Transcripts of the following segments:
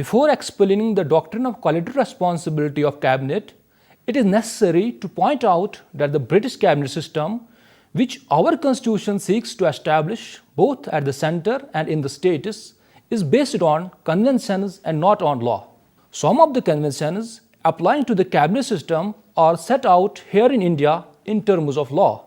Before explaining the doctrine of collective responsibility of cabinet, it is necessary to point out that the British cabinet system, which our constitution seeks to establish both at the center and in the states, is based on conventions and not on law. Some of the conventions applying to the cabinet system are set out here in India in terms of law.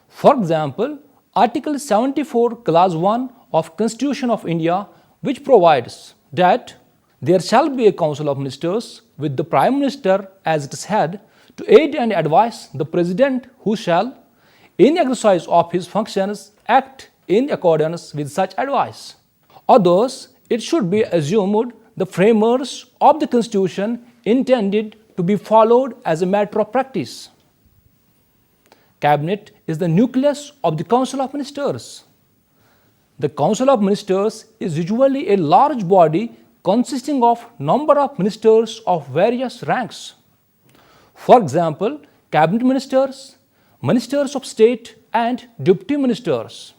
For example, Article 74, Clause 1 of Constitution of India, which provides that there shall be a Council of Ministers with the Prime Minister as its head to aid and advise the President, who shall, in exercise of his functions, act in accordance with such advice. Others, it should be assumed the framers of the Constitution intended to be followed as a matter of practice. Cabinet is the nucleus of the Council of Ministers. The Council of Ministers is usually a large body consisting of number of ministers of various ranks. For example, cabinet ministers, ministers of state and deputy ministers.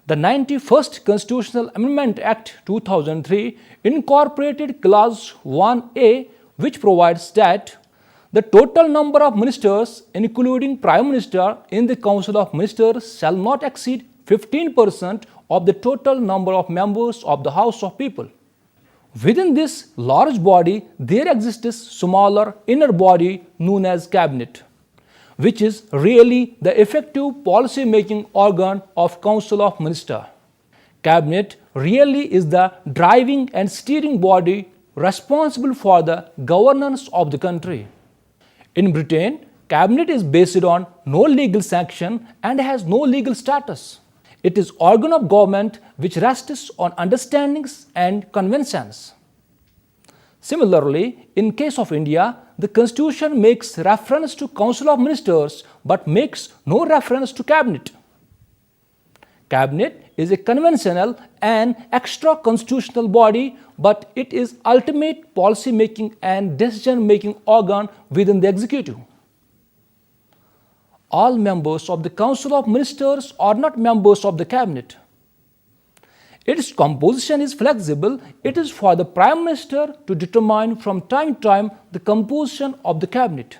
The 91st Constitutional Amendment Act 2003 incorporated Clause 1A, which provides that the total number of ministers, including Prime Minister, in the Council of Ministers shall not exceed 15% of the total number of members of the House of People. Within this large body, there exists a smaller inner body known as cabinet, which is really the effective policy-making organ of Council of Ministers. Cabinet really is the driving and steering body responsible for the governance of the country. In Britain, cabinet is based on no legal sanction and has no legal status. It is organ of government which rests on understandings and conventions. Similarly, in case of India, the Constitution makes reference to Council of Ministers but makes no reference to Cabinet. Cabinet is a conventional and extra-constitutional body, but it is ultimate policy-making and decision-making organ within the executive. All members of the Council of Ministers are not members of the Cabinet. Its composition is flexible. It is for the Prime Minister to determine from time to time the composition of the Cabinet.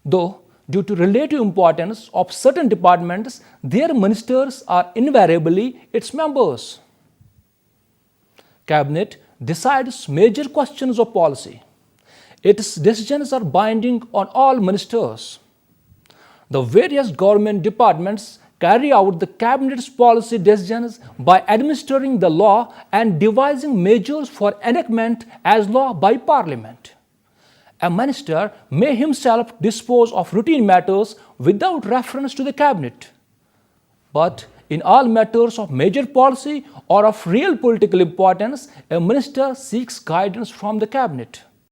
Though, due to relative importance of certain departments, their ministers are invariably its members. Cabinet decides major questions of policy. Its decisions are binding on all ministers. The various government departments carry out the Cabinet's policy decisions by administering the law and devising measures for enactment as law by Parliament. A minister may himself dispose of routine matters without reference to the Cabinet. But in all matters of major policy or of real political importance, a minister seeks guidance from the Cabinet.